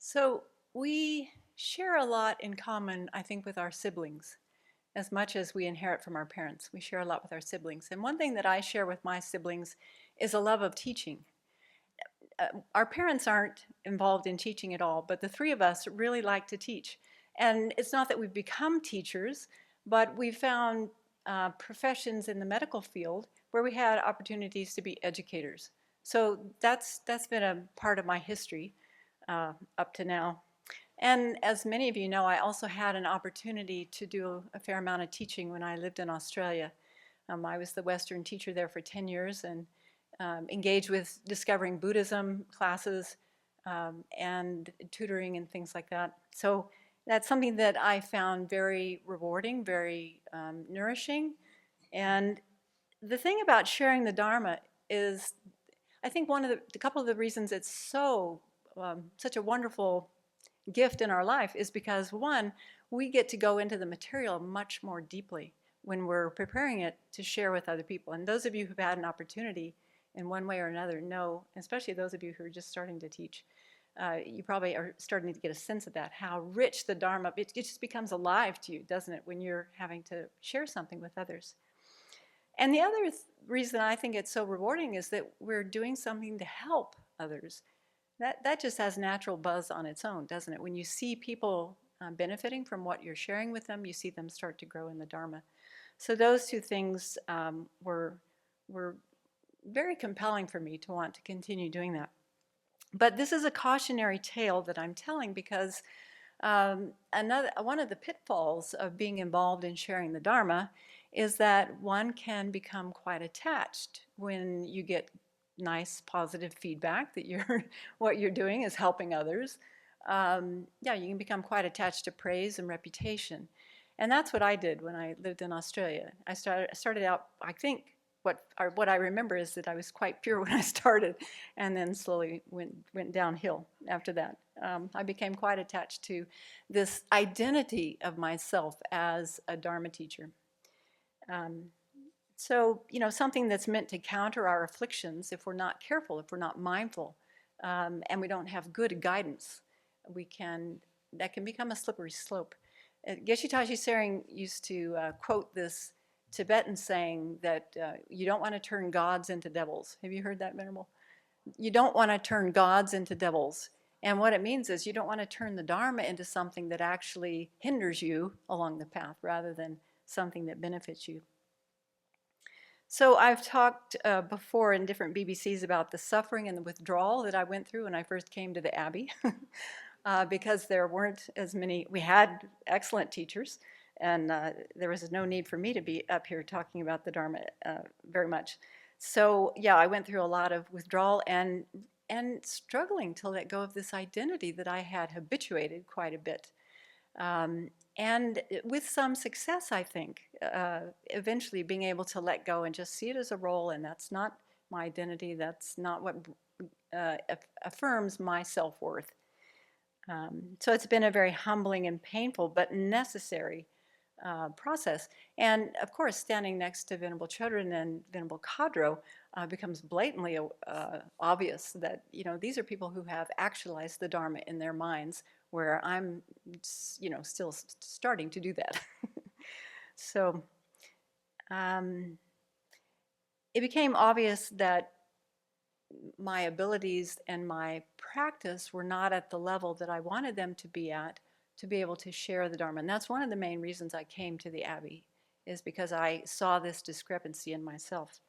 So we share a lot in common, I think, with our siblings, as much as we inherit from our parents. We share a lot with our siblings. And one thing that I share with my siblings is a love of teaching. Our parents aren't involved in teaching at all, but the three of us really like to teach. And it's not that we've become teachers, but we found professions in the medical field where we had opportunities to be educators. So that's been a part of my history up to now. And as many of you know, I also had an opportunity to do a fair amount of teaching when I lived in Australia. I was the Western teacher there for 10 years and engaged with discovering Buddhism classes and tutoring and things like that. So that's something that I found very rewarding, very nourishing. And the thing about sharing the Dharma is, I think a couple of the reasons it's such a wonderful gift in our life is because, one, we get to go into the material much more deeply when we're preparing it to share with other people. And those of you who've had an opportunity in one way or another know, especially those of you who are just starting to teach, you probably are starting to get a sense of that, how rich the Dharma, it just becomes alive to you, doesn't it, when you're having to share something with others. And the other reason I think it's so rewarding is that we're doing something to help others. That just has natural buzz on its own, doesn't it? When you see people benefiting from what you're sharing with them, you see them start to grow in the Dharma. So those two things were very compelling for me to want to continue doing that. But this is a cautionary tale that I'm telling because one of the pitfalls of being involved in sharing the Dharma is that one can become quite attached when you get nice positive feedback that what you're doing is helping others. Yeah, you can become quite attached to praise and reputation. And that's what I did when I lived in Australia. I started out, I think, what I remember is that I was quite pure when I started, and then slowly went downhill after that. I became quite attached to this identity of myself as a Dharma teacher. So, something that's meant to counter our afflictions, if we're not careful, if we're not mindful, and we don't have good guidance, that can become a slippery slope. Geshe Tashi Tsering used to quote this Tibetan saying that you don't want to turn gods into devils. Have you heard that, Venerable? You don't want to turn gods into devils. And what it means is you don't want to turn the Dharma into something that actually hinders you along the path rather than something that benefits you. So I've talked before in different BBCs about the suffering and the withdrawal that I went through when I first came to the Abbey because there weren't as many. We had excellent teachers, and there was no need for me to be up here talking about the Dharma very much. So yeah, I went through a lot of withdrawal and struggling to let go of this identity that I had habituated quite a bit. And with some success, I think, eventually being able to let go and just see it as a role, and that's not my identity, that's not what affirms my self-worth. So it's been a very humbling and painful but necessary process. And of course, standing next to Venerable Chodron and Venerable Kadro becomes blatantly obvious that these are people who have actualized the Dharma in their minds, where I'm still starting to do that. So it became obvious that my abilities and my practice were not at the level that I wanted them to be at to be able to share the Dharma. And that's one of the main reasons I came to the Abbey, is because I saw this discrepancy in myself.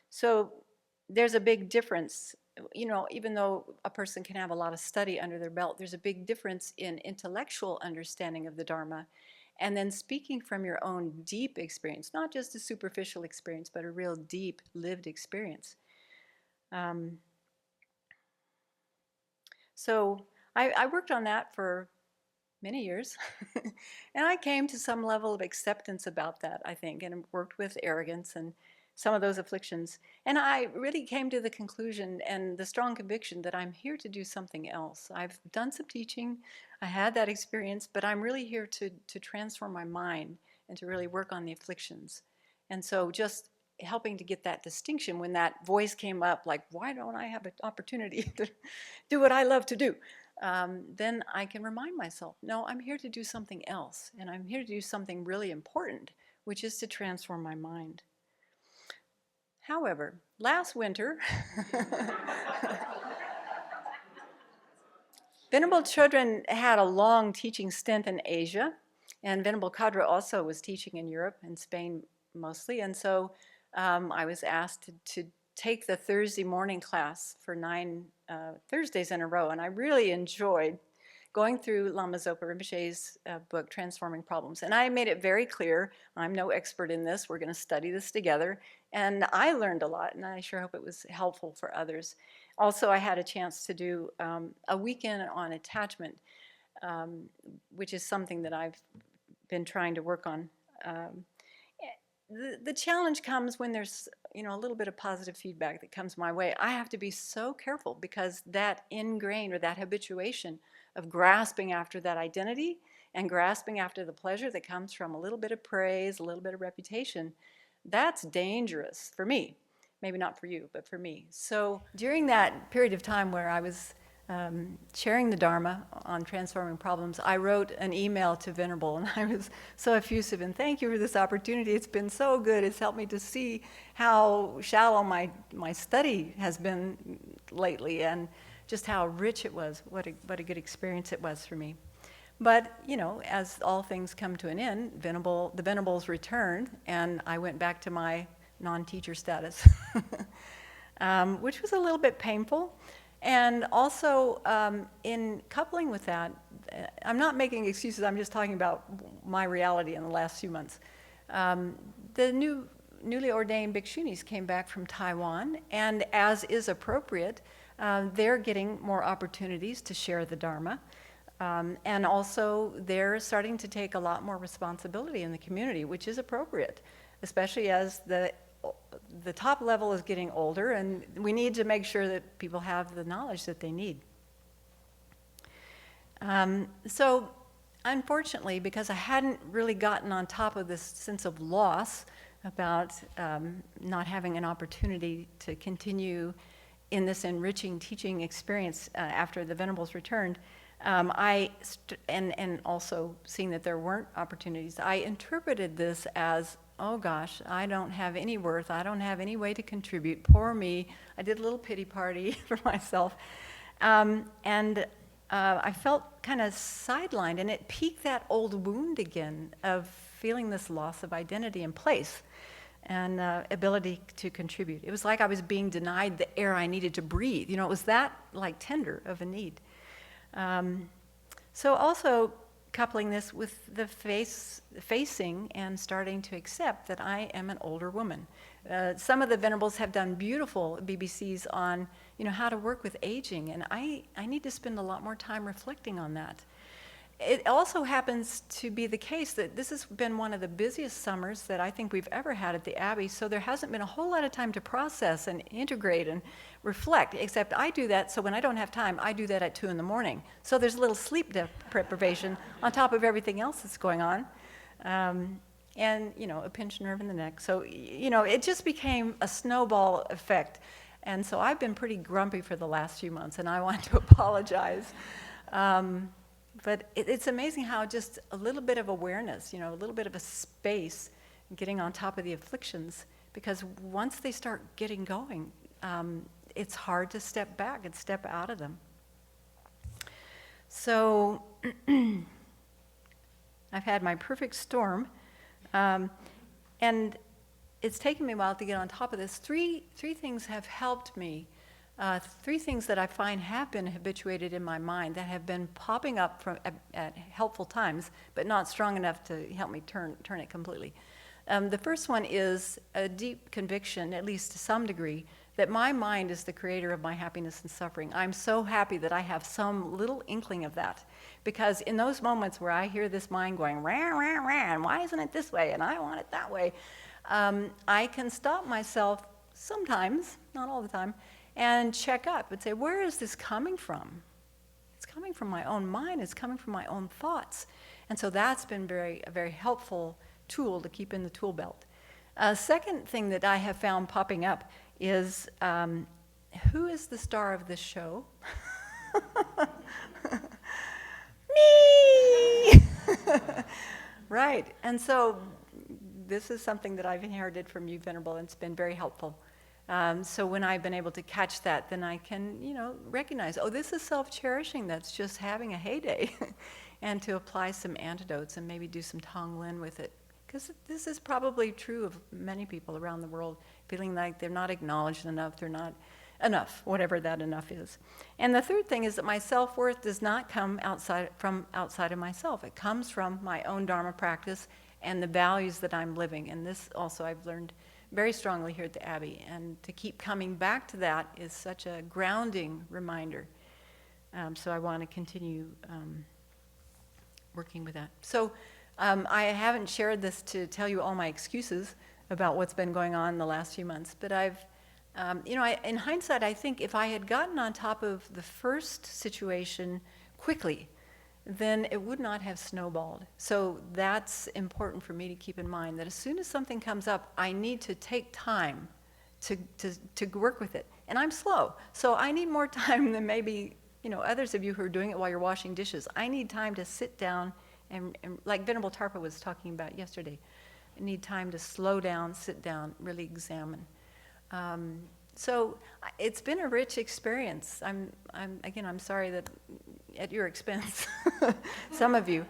So there's a big difference. Even though a person can have a lot of study under their belt, there's a big difference in intellectual understanding of the Dharma and then speaking from your own deep experience, not just a superficial experience, but a real deep lived experience. So I worked on that for many years, and I came to some level of acceptance about that, I think, and worked with arrogance and some of those afflictions. And I really came to the conclusion and the strong conviction that I'm here to do something else. I've done some teaching, I had that experience, but I'm really here to transform my mind and to really work on the afflictions. And so just helping to get that distinction when that voice came up, like, why don't I have an opportunity to do what I love to do? Then I can remind myself, no, I'm here to do something else, and I'm here to do something really important, which is to transform my mind. However, last winter, Venerable Chodron had a long teaching stint in Asia, and Venerable Kadra also was teaching in Europe and Spain mostly, and so I was asked to take the Thursday morning class for 9 Thursdays in a row, and I really enjoyed going through Lama Zopa Rinpoche's book, Transforming Problems. And I made it very clear, I'm no expert in this, we're going to study this together, and I learned a lot, and I sure hope it was helpful for others. Also, I had a chance to do a weekend on attachment, which is something that I've been trying to work on. The challenge comes when there's a little bit of positive feedback that comes my way. I have to be so careful because that ingrained or that habituation of grasping after that identity and grasping after the pleasure that comes from a little bit of praise, a little bit of reputation, that's dangerous for me. Maybe not for you, but for me. So during that period of time where I was sharing the Dharma on transforming problems, I wrote an email to Venerable, and I was so effusive, and thank you for this opportunity. It's been so good. It's helped me to see how shallow my study has been lately, and just how rich it was, what a good experience it was for me. But, as all things come to an end, the Venables returned, and I went back to my non-teacher status, which was a little bit painful. And also, in coupling with that, I'm not making excuses, I'm just talking about my reality in the last few months. The newly ordained bhikshunis came back from Taiwan, and as is appropriate, they're getting more opportunities to share the Dharma. And also, they're starting to take a lot more responsibility in the community, which is appropriate, especially as the top level is getting older, and we need to make sure that people have the knowledge that they need. So, unfortunately, because I hadn't really gotten on top of this sense of loss about not having an opportunity to continue in this enriching teaching experience after the Venerables returned, and also seeing that there weren't opportunities, I interpreted this as, oh gosh, I don't have any worth, I don't have any way to contribute, poor me. I did a little pity party for myself. And I felt kind of sidelined, and it piqued that old wound again of feeling this loss of identity and place and ability to contribute. It was like I was being denied the air I needed to breathe. It was that like tender of a need. So also coupling this with the facing and starting to accept that I am an older woman. Some of the Venerables have done beautiful BBCs on, how to work with aging, and I need to spend a lot more time reflecting on that. It also happens to be the case that this has been one of the busiest summers that I think we've ever had at the Abbey, so there hasn't been a whole lot of time to process and integrate and reflect, except I do that, so when I don't have time, I do that at 2 in the morning. So there's a little sleep deprivation on top of everything else that's going on. And, a pinched nerve in the neck. So, it just became a snowball effect. And so I've been pretty grumpy for the last few months, and I want to apologize. But it's amazing how just a little bit of awareness, a little bit of a space, getting on top of the afflictions, because once they start getting going, it's hard to step back and step out of them. So I've had my perfect storm, and it's taken me a while to get on top of this. Three things have helped me. 3 things that I find have been habituated in my mind that have been popping up at helpful times, but not strong enough to help me turn it completely. The first one is a deep conviction, at least to some degree, that my mind is the creator of my happiness and suffering. I'm so happy that I have some little inkling of that, because in those moments where I hear this mind going, rah, rah, rah, and why isn't it this way, and I want it that way, I can stop myself sometimes, not all the time, and check up and say, where is this coming from? It's coming from my own mind, it's coming from my own thoughts. And so that's been a very helpful tool to keep in the tool belt. A second thing that I have found popping up is who is the star of this show? Me! Right. And so this is something that I've inherited from you, Venerable, and it's been very helpful. So when I've been able to catch that, then I can, recognize, oh, this is self-cherishing that's just having a heyday, and to apply some antidotes and maybe do some Tonglen with it. Because this is probably true of many people around the world, feeling like they're not acknowledged enough, they're not enough, whatever that enough is. And the third thing is that my self-worth does not come from outside of myself. It comes from my own Dharma practice and the values that I'm living. And this also I've learned very strongly here at the Abbey. And to keep coming back to that is such a grounding reminder. So I want to continue working with that. So I haven't shared this to tell you all my excuses about what's been going on in the last few months, but in hindsight, I think if I had gotten on top of the first situation quickly, then it would not have snowballed. So that's important for me to keep in mind, that as soon as something comes up, I need to take time to work with it. And I'm slow, so I need more time than maybe others of you who are doing it while you're washing dishes. I need time to sit down and like Venerable Tarpa was talking about yesterday, I need time to slow down, sit down, really examine. So it's been a rich experience. I'm sorry that at your expense, some of you.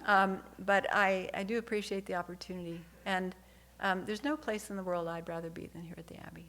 But I do appreciate the opportunity. And there's no place in the world I'd rather be than here at the Abbey.